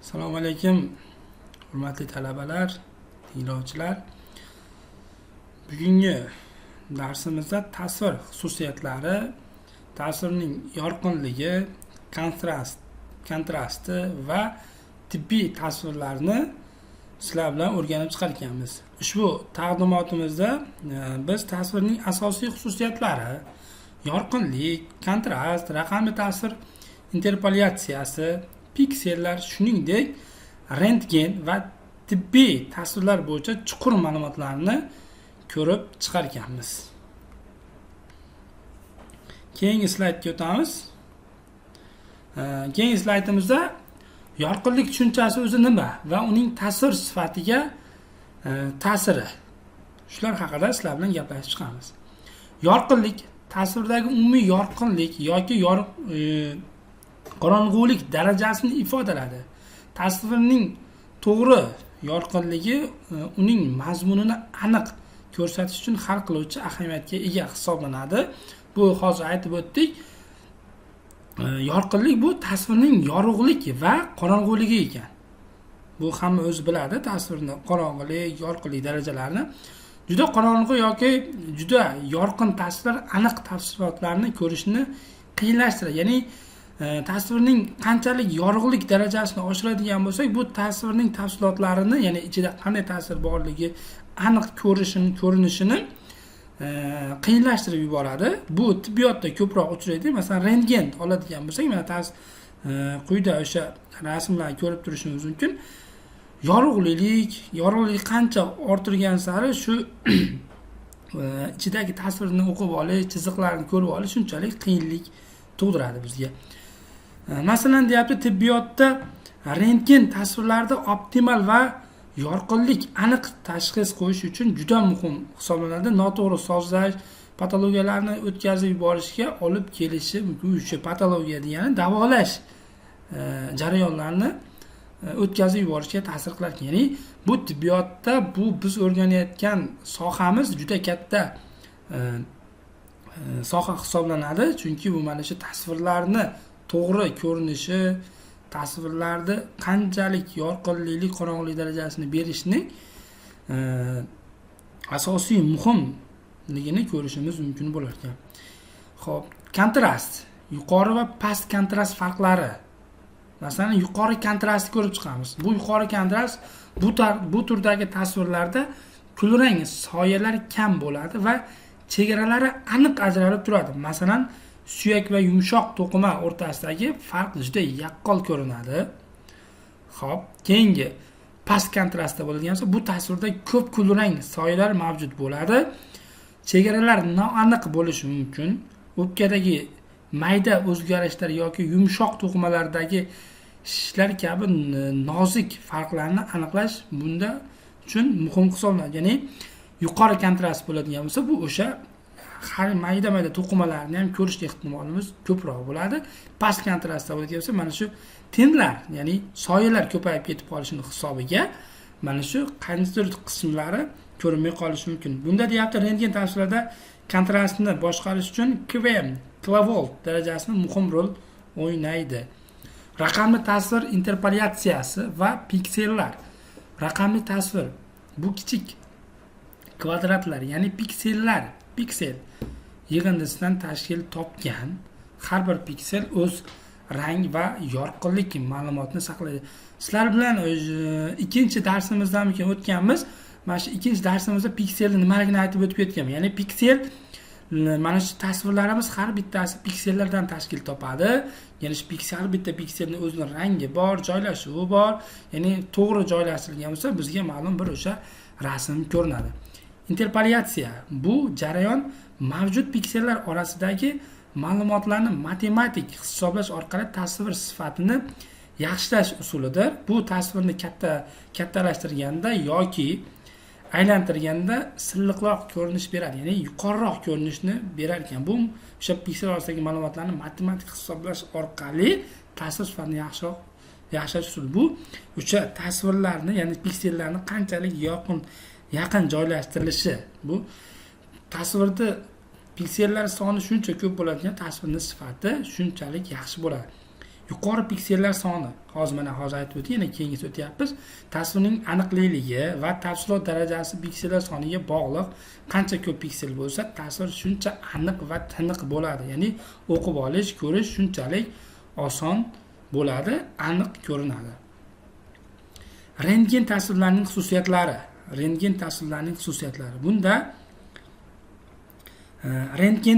Assalomu alaykum, hurmatli talabalar, tinglovchilar. Bugungi darsimizda tasvir xususiyatlari, tasvirning yorqinligi, kontrasti va tibbiy tasvirlarni sizlar bilan o'rganib chiqar ekanmiz. Ushbu taqdimotimizda biz tasvirning asosiy xususiyatlari, yorqinlik, kontrast, raqamli tasvir interpolyatsiyasi, piksellar, shuningdek rentgen va tibbiy tasvirlar bo'yicha chuqur ma'lumotlarni ko'rib chiqar ekanmiz. Keyingi slaydga o'tamiz. Keyingi slaydimizda yorqinlik tushunchasi o'zi nima va uning tasvir sifatiga ta'siri, shular haqida sizlar bilan gaplashib chiqamiz. Yorqinlik tasvirdagi umumiy yorqinlik yoki qorong'ulik darajasini ifodaladi. Tasvirning to'g'ri yorqinligi uning mazmunini aniq ko'rsatish uchun hal qiluvchi ahamiyatga ega hisoblanadi. Bu hozir aytib o'tdik. Yorqinlik bu tasvirning yorug'lik va qorong'uligi ekan. Bu hamma o'zi biladi, tasvirning qorong'ulik, yorqinlik darajalarini. Juda qorong'u yoki juda yorqin tasvirlar aniq tafsilotlarni ko'rishni qiyinlashtiradi. Ya'ni tasvirning qanchalik yorug'lik darajasini oshiradigan bo'lsak, bu tasvirning tafsilotlarini, ya'ni ichida qanday ta'sir borligi aniq ko'rinishini qiyinlashtirib yuboradi. Bu tibbiyotda ko'proq uchraydi. Masalan, rentgen oladigan bo'lsak, mana quyida o'sha rasmlarni ko'rib turishingiz mumkin. Yorug'lik qancha orttirgan sari shu ichidagi tasvirni o'qib olish, chiziqlarni ko'rib olish shunchalik qiyinlik tug'diradi bizga. Masalan, deyapti, tibbiyotda rentgen tasvirlarda optimal va yorqinlik aniq tashxis qo'yish uchun juda muhim hisoblanadi. Noto'g'ri sozlash patologiyalarni o'tkazib yuborishga olib kelishi mumkin. O'sha patologiya degani davolash jarayonlarini o'tkazib yuborishga ta'sir qilar. Ya'ni bu tibbiyotda bu biz o'rganayotgan sohamiz juda katta soha hisoblanadi. Chunki bu mana shu tasvirlarni to'g'ri ko'rinishi, tasvirlarda qanchalik yorqinlik, qorong'ulik darajasini berishning asosiy muhimligini ko'rishimiz mumkin bo'lar ekan. Xo'p, kontrast, yuqori va past kontrast farqlari. Masalan, yuqori kontrastni ko'rib chiqamiz. Bu yuqori kontrast bu turdagi tasvirlarda kulrang soyalar kam bo'ladi va chegaralari aniq ajralib turadi. Masalan, suyak va yumshoq to'qima o'rtasidagi farq juda yaqqol ko'rinadi. Xo'p, keyingi past kontrastda bo'ladigan bo'lsa, bu tasvirda ko'p kulrang soyalar mavjud bo'ladi. Chegaralar noaniq bo'lishi mumkin. O'pkadagi mayda o'zgarishlar yoki yumshoq to'qimalardagi shishlar kabi nozik farqlarni aniqlash bunda uchun muhim hisoblanadi. Ya'ni yuqori kontrast bo'ladigan bo'lsa, bu o'sha mayda to'qimalarni ham ko'rish ehtimolimiz ko'proq bo'ladi. Past kontrastda bo'ladigan bo'lsa, mana shu tinlar, ya'ni soyalar ko'payib ketib qolishining hisobiga mana shu qanchdir qismlari ko'rinmay qolishi mumkin. Bunda deyapti, rentgen tasvirlarda kontrastni boshqarish uchun kilovolt darajasida muhim rol o'ynaydi. Raqamli tasvir interpolyatsiyasi va piksellar. Raqamli tasvir bu kichik kvadratlar, ya'ni piksellar, piksel yig'indisidan tashkil topgan. Har bir piksel o'z rang va yorqinlik ma'lumotini saqlaydi. Sizlar bilan ikkinchi darsimizdan o'tganmiz. Mana shu ikkinchi darsimizda pikselni nimaligini aytib o'tib ketganman. Ya'ni piksel, mana shu tasvirlarimiz har bittasi piksellardan tashkil topadi. Ya'ni shu har bitta pikselning o'zining rangi bor, joylashuvi bor. Ya'ni to'g'ri joylashtirilgan bo'lsa, bizga ma'lum bir o'sha rasm ko'rinadi. Interpolyatsiya bu jarayon mavjud piksellar orasidagi ma'lumotlarni matematik hisoblash orqali tasvir sifatini yaxshilash usulidir. Bu tasvirni kattalashtirganda yoki aylantirganda silliqroq ko'rinish beradi, ya'ni yuqoriroq ko'rinishni berar ekan. Bu o'sha piksel orasidagi ma'lumotlarni matematik hisoblash orqali tasvir sifatini yaxshilash usuli. Bu o'sha tasvirlarni, ya'ni piksellarni qanchalik yaqin joylashtirilishi. Bu tasvirda piksellar soni shuncha ko'p bo'ladigan, tasvirning sifati shunchalik yaxshi bo'ladi. yuqori piksellar soni, hozir aytib o'tdik, yana keyingisi o'tyapmiz. Tasvirning aniqligi va tafsilot darajasi piksellar soniga bog'liq. Qancha ko'p piksel bo'lsa, tasvir shuncha aniq va tiniq bo'ladi. Ya'ni o'qib olish, ko'rish shunchalik oson bo'ladi, aniq ko'rinadi. Rentgen tasvirlarining xususiyatlari. Bunda rentgen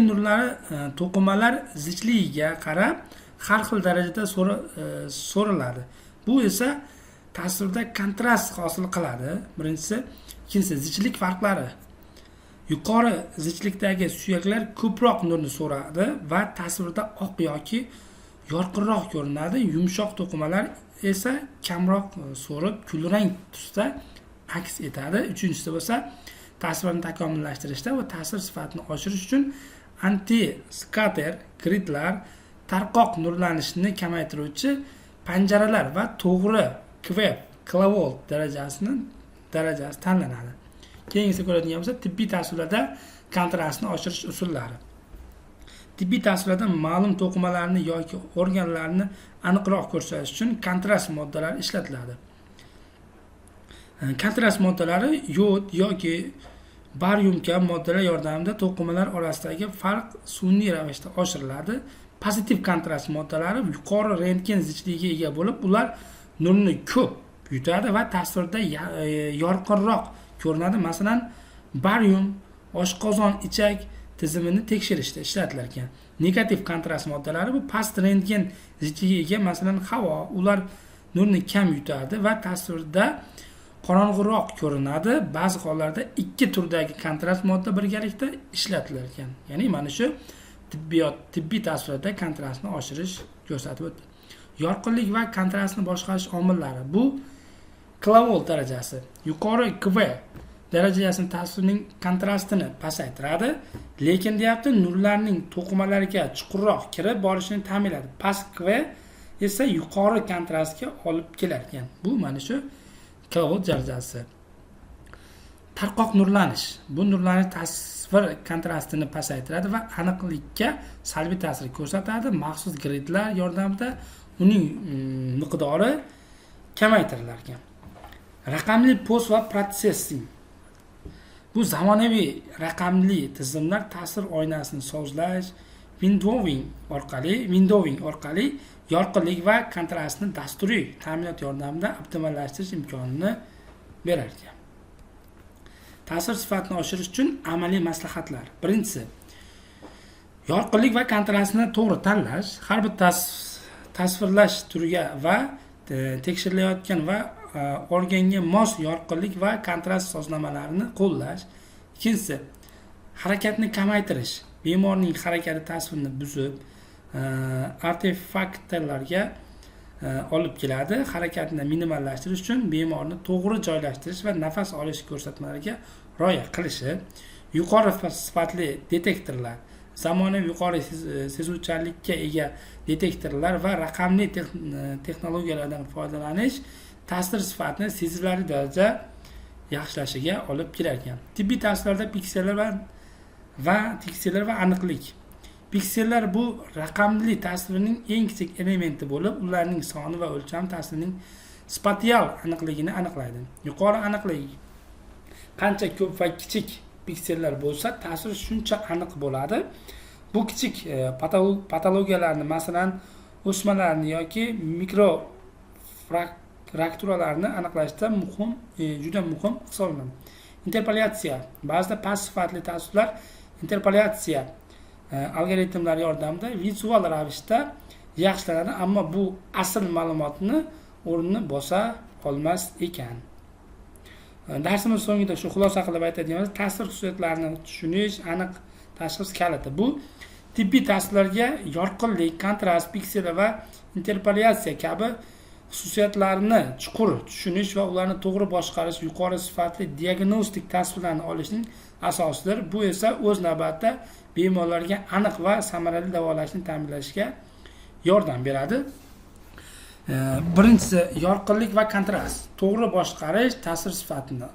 nurlari to'qimalar zichligiga qarab har xil darajada so'riladi. Bu esa tasvirda kontrast hosil qiladi. Birinchisi, ikkinchisi zichlik farqlari. Yuqori zichlikdagi suyaklar ko'proq nurni so'radi va tasvirda oq yoki yorqinroq ko'rinadi. Yumshoq to'qimalar esa kamroq so'rib, kulrang tusda aks etadi. Uchinchisi bo'lsa, tasvirni takomillashtirishda va ta'sir sifatini oshirish uchun anti-skater gridlar, tarqoq nurlanishni kamaytiruvchi panjaralar va to'g'ri klavol darajasi tanlanadi. Keyingisi ko'radigan bo'lsa, tibbiy tasvirlarda kontrastni oshirish usullari. Tibbiy tasvirlarda ma'lum to'qimalarni yoki organlarni aniqroq ko'rsatish uchun kontrast moddalari ishlatiladi. Kontrast moddalari yod yoki barium kabi moddalar yordamida to'qimalar orasidagi farq sun'iy ravishda oshiriladi. Pozitiv kontrast moddalari yuqori rentgen zichligiga ega bo'lib, ular nurni ko'p yutadi va tasvirda yorqinroq ko'rinadi. Masalan, barium oshqozon ichak tizimini tekshirishda ishlatilar ekan. Negativ kontrast moddalari bu past rentgen zichligiga ega, masalan, havo, ular nurni kam yutadi va tasvirda qorong'iroq ko'rinadi. Ba'zi hollarda ikki turdagi kontrast modda birgalikda ishlatilar ekan. Ya'ni mana shu tibbiy tasvirda kontrastni oshirish ko'rsatib o'tdi. Yorqinlik va kontrastni boshqarish omillari. Bu klavol darajasi. Yuqori KV darajasini tasvirning kontrastini pasaytiradi, lekin deyapti, nurlarning to'qimalarga chuqurroq kirib borishini ta'minlaydi. Past KV esa yuqori kontrastga olib kelar ekan. Bu mana shu klavol darajasi. Tarqoq nurlanish. Bu nurlanish tasvir kontrastini pasaytiradi va aniqlikka salbiy ta'sir ko'rsatadi. Maxsus gridlar yordamida uning miqdori kamaytirilar ekan. Raqamli post va protsessing. Bu zamonaviy raqamli tizimlar ta'sir oynasini sozlash, windowing orqali yorqinlik va kontrastni dasturiy ta'minot yordamida optimallashtirish imkonini berar ekan. Ta'sir sifatini oshirish uchun amaliy maslahatlar. Birinchisi, yorqinlik va kontrastni to'g'ri tanlash, har bir tasvirlash turiga va tekshirilayotgan va organga mos yorqinlik va kontrast sozlamalarini qo'llash. Ikkinchisi, harakatni kamaytirish. Bemorning harakati tasvirni buzib, artefaktlarga olib keladi. Harakatni minimallashtirish uchun bemorni to'g'ri joylashtirish va nafas olish ko'rsatmalariga rioya qilishi. Yuqori sifatli detektorlar, zamonaviy yuqori sezuvchanlikka ega detektorlar va raqamli texnologiyalardan foydalanish ta'sir sifatini sezilarli darajada yaxshilashiga olib kelar ekan. Tibbiy tasvirlarda piksellar va aniqlik. Piksellar bu raqamli tasvirning eng kichik elementi bo'lib, ularning soni va o'lchami tasvirning spatial aniqligini aniqlaydi. Yuqori aniqlik qancha ko'p va kichik piksellar bo'lsa, tasvir shuncha aniq bo'ladi. Bu kichik patologiyalarni, masalan, o'smalarni yoki mikrofrakturalarni aniqlashda juda muhim hisoblanadi. Interpolyatsiya. Ba'zida past sifatli tasvirlar interpolyatsiya algoritmlari yordamida vizual ravishda yaxshilanadi, ammo bu asl ma'lumotni o'rnini bosa olmas ekan. Darsimiz so'ngida shu xulosa qilib aytadiganimiz, tasvir xususiyatlarini tushunish, aniq tashxis kaliti. Bu tibbiy tasvirlarga yorqinlik, kontrast, piksel va interpolyatsiya kabi xususiyatlarni chuqur tushunish va ularni to'g'ri boshqarish yuqori sifatli diagnostik tasvirlarni olishning asosidir. Bu esa o'z navbatida bemorlarga aniq va samarali davolashni ta'minlashga yordam beradi. Birinchisi, yorqinlik va kontrast. To'g'ri boshqarish ta'sir sifatini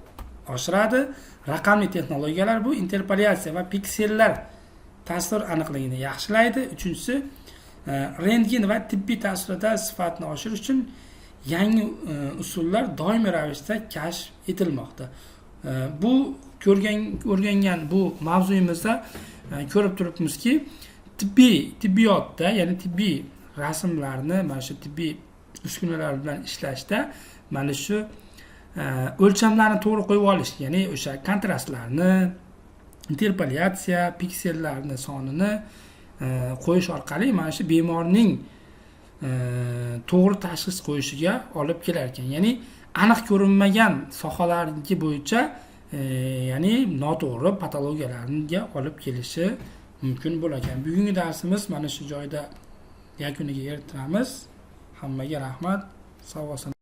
oshiradi. Raqamli texnologiyalar bu interpolyatsiya va piksellar tasvir aniqligini yaxshilaydi. Uchinchisi, rentgen va tibbiy tasvirda sifatni oshirish uchun yangi usullar doimiy ravishda kashf etilmoqda. Bu o'rgangan bu mavzuyimizda ko'rib turibmizki, tibbiyotda, ya'ni tibbiy rasmlarni mana shu tibbiy uskunalar bilan ishlashda mana shu o'lchamlarni to'g'ri qo'yib olish, ya'ni o'sha kontrastlarni, interpolyatsiya, piksellarni sonini qo'yish orqali mana shu bemorning to'g'ri tashxis qo'yishiga olib kelar ekan. Ya'ni aniq ko'rinmagan sohalarniki bo'yicha ya'ni noto'g'ri patologiyalarga olib kelishi mumkin bo'lar ekan. Bugungi darsimiz mana shu joyda yakuniga yetamiz. Hammaga rahmat. Sog' bo'lsin.